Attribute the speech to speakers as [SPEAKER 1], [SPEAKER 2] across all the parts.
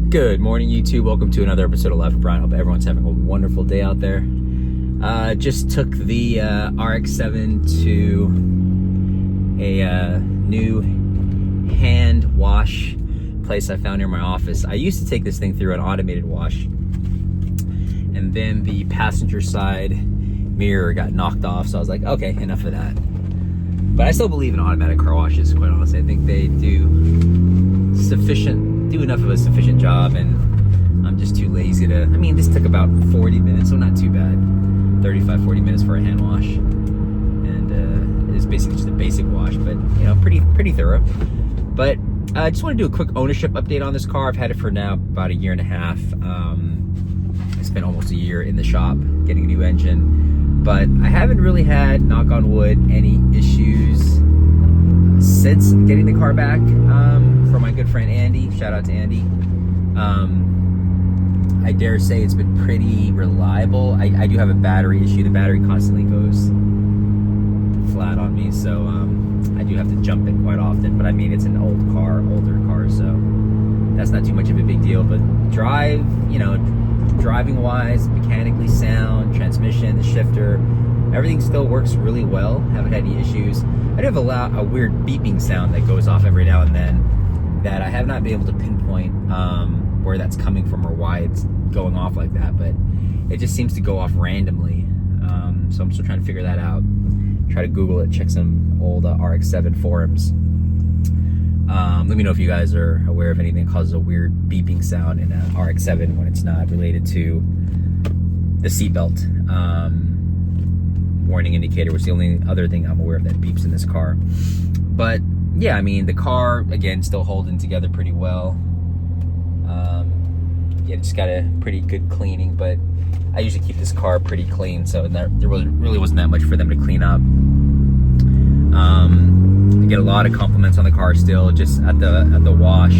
[SPEAKER 1] Good morning, YouTube. Welcome to another episode of Life with Brian. Hope everyone's having a wonderful day out there. Just took the RX-7 to a new hand wash place I found near my office. I used to take this thing through an automated wash, and then the passenger side mirror got knocked off, so I was like, okay, enough of that. But I still believe in automatic car washes, quite honestly. I think they do enough of a sufficient job, and I'm just too lazy to. I mean, this took about 40 minutes, so not too bad. 35-40 minutes for a hand wash, and it's basically just a basic wash, but you know, pretty thorough. But I just want to do a quick ownership update on this car. I've had it for now about a year and a half. I spent almost a year in the shop getting a new engine, but I haven't really had, knock on wood, any issues since getting the car back from my good friend Andy. Shout out to Andy. I dare say it's been pretty reliable. I do have a battery issue. The battery constantly goes flat on me, so I do have to jump it quite often. But I mean, it's an older car, so that's not too much of a big deal. But driving wise, mechanically sound, transmission, the shifter, everything still works really well. Haven't had any issues. I do have a weird beeping sound that goes off every now and then that I have not been able to pinpoint where that's coming from or why it's going off like that, but it just seems to go off randomly. So I'm still trying to figure that out. Try to Google it, check some old RX-7 forums. Let me know if you guys are aware of anything that causes a weird beeping sound in an RX-7 when it's not related to the seatbelt warning indicator, which is the only other thing I'm aware of that beeps in this car. But yeah, I mean, the car, again, still holding together pretty well. Yeah, just got a pretty good cleaning, but I usually keep this car pretty clean, so there really wasn't that much for them to clean up. I get a lot of compliments on the car still, just at the wash.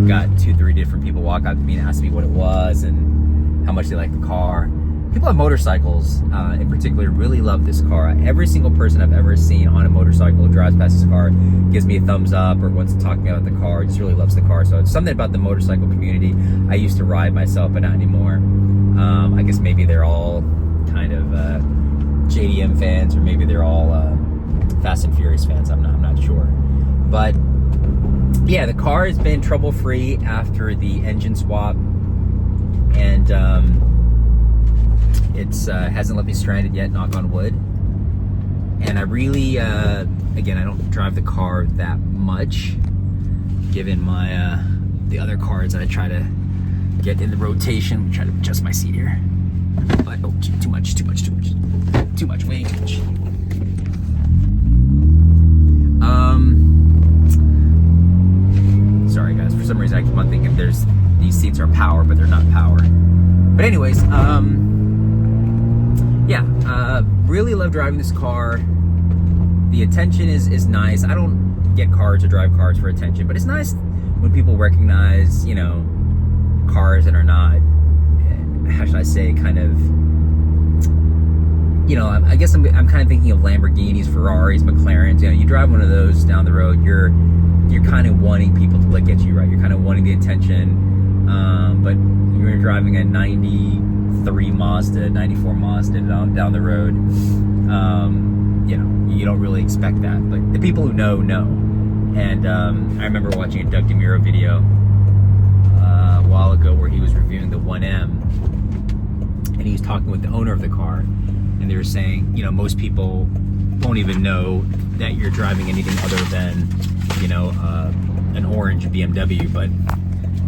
[SPEAKER 1] Got 2-3 different people walk up to me and ask me what it was and how much they like the car. People on motorcycles, in particular, really love this car. Every single person I've ever seen on a motorcycle who drives past this car gives me a thumbs up or wants to talk to me about the car, just really loves the car. So it's something about the motorcycle community. I used to ride myself, but not anymore. I guess maybe they're all kind of JDM fans, or maybe they're all Fast and Furious fans. I'm not sure. But yeah, the car has been trouble-free after the engine swap, and it's hasn't left me stranded yet, knock on wood. And I really, again, I don't drive the car that much, given my the other cars that I try to get in the rotation. Try to adjust my seat here. But oh, too much, way too much. Sorry guys, for some reason I keep on thinking these seats are power, but they're not power. But anyways, really love driving this car. The attention is nice. I don't get cars or drive cars for attention, but it's nice when people recognize, you know, cars that are not, how should I say, kind of, you know, I guess I'm kind of thinking of Lamborghinis, Ferraris, McLarens. You know, you drive one of those down the road, you're kind of wanting people to look at you, right? You're kind of wanting the attention, but you're driving a 93 Mazda, 94 Mazda down the road, you know, you don't really expect that, but the people who know. And I remember watching a Doug DeMuro video a while ago where he was reviewing the 1M, and he was talking with the owner of the car, and they were saying, you know, most people won't even know that you're driving anything other than, you know, an orange BMW, but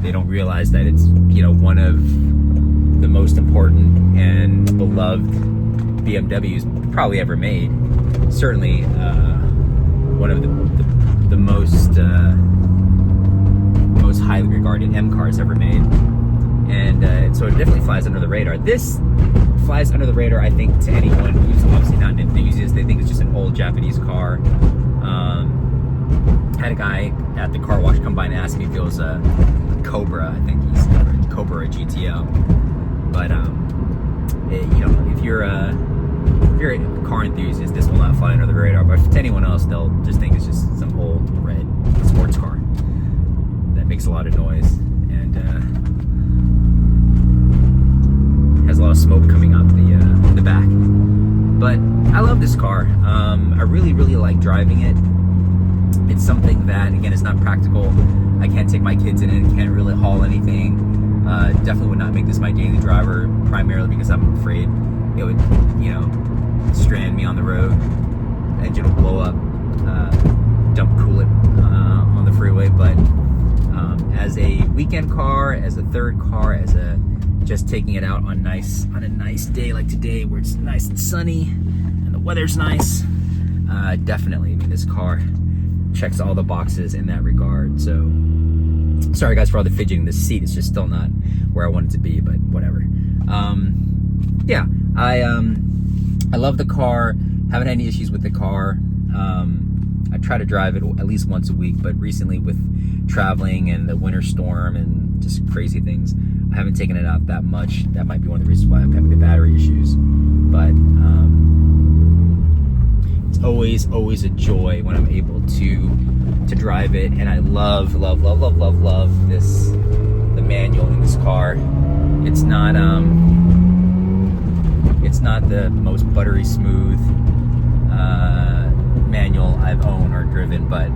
[SPEAKER 1] They don't realize that it's, you know, one of the most important and beloved BMWs probably ever made. Certainly one of the most most highly regarded M cars ever made. And so it definitely flies under the radar. This flies under the radar, I think, to anyone who's obviously not an enthusiast. They think it's just an old Japanese car. Had a guy at the car wash come by and ask me if it was a Cobra. I think he's a Cobra or GTO. But you know, if you're a car enthusiast, this will not fly under the radar. But to anyone else, they'll just think it's just some old red sports car that makes a lot of noise and has a lot of smoke coming out the back. But I love this car. I really like driving it. It's something that, again, is not practical. I can't take my kids in it, can't really haul anything. Definitely would not make this my daily driver, primarily because I'm afraid it would, you know, strand me on the road. Engine will blow up, dump coolant on the freeway. But as a weekend car, as a third car, as a just taking it out on a nice day like today, where it's nice and sunny and the weather's nice, definitely, I mean, this car checks all the boxes in that regard. So sorry guys for all the fidgeting. This seat is just still not where I want it to be, but whatever. Yeah, I love the car. Haven't had any issues with the car. I try to drive it at least once a week, but recently with traveling and the winter storm and just crazy things, I haven't taken it out that much. That might be one of the reasons why I'm having the battery issues. But it's always a joy when I'm able to drive it, and I love this, the manual in this car. It's not the most buttery smooth manual I've owned or driven, but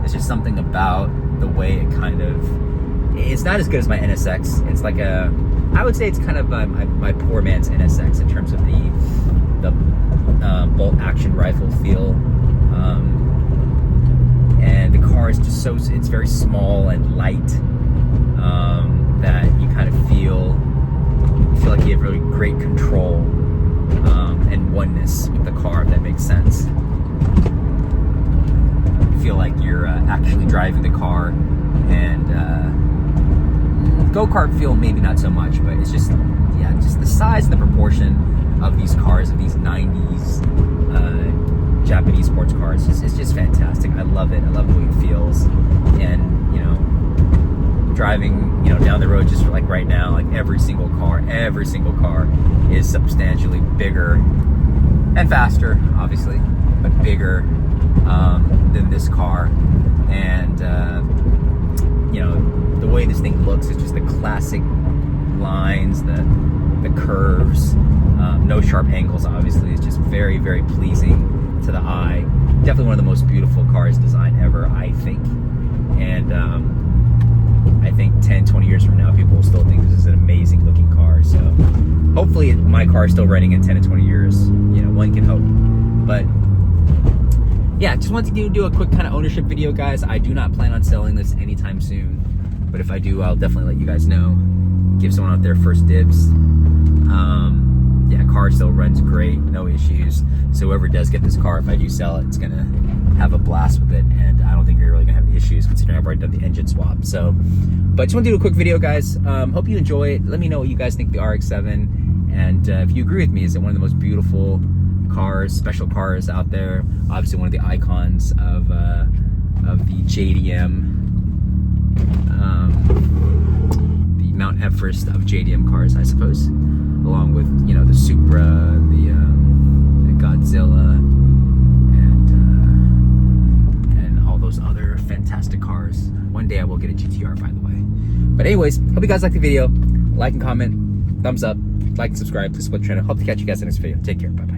[SPEAKER 1] it's just something about the way it kind of, it's not as good as my NSX. It's like I would say it's kind of my poor man's NSX in terms of the bolt action rifle feel. And the car is just so, it's very small and light, that you kind of feel like you have really great control and oneness with the car, if that makes sense. You feel like you're actually driving the car, and go-kart feel maybe not so much, but it's just, yeah, just the size and the proportion of these cars, of these 90s Japanese sports cars, it's just fantastic. I love it. I love the way it feels. And, you know, driving, you know, down the road, just like right now, like every single car is substantially bigger and faster, obviously, but bigger than this car. And you know, the way this thing looks is just the classic lines, the curves, no sharp angles, obviously. It's just very pleasing to the eye. Definitely one of the most beautiful cars designed ever, I think. And I think 10-20 years from now, people will still think this is an amazing looking car. So hopefully my car is still running in 10 to 20 years. You know, one can hope. But yeah, just wanted to do a quick kind of ownership video, guys. I do not plan on selling this anytime soon, but if I do, I'll definitely let you guys know. Give someone out there first dibs. Yeah, car still runs great, no issues. So whoever does get this car, if I do sell it, it's gonna have a blast with it, and I don't think you're really gonna have any issues considering I've already done the engine swap. So, but just want to do a quick video, guys. Hope you enjoy it. Let me know what you guys think of the RX-7, and if you agree with me, is it one of the most beautiful cars, special cars out there? Obviously one of the icons of the JDM, the Mount Everest of JDM cars, I suppose, along with, you know, the Supra, the Godzilla, and all those other fantastic cars. One day I will get a GTR, by the way. But anyways, hope you guys liked the video. Like and comment, thumbs up, like and subscribe to the channel. Hope to catch you guys in the next video. Take care, bye bye.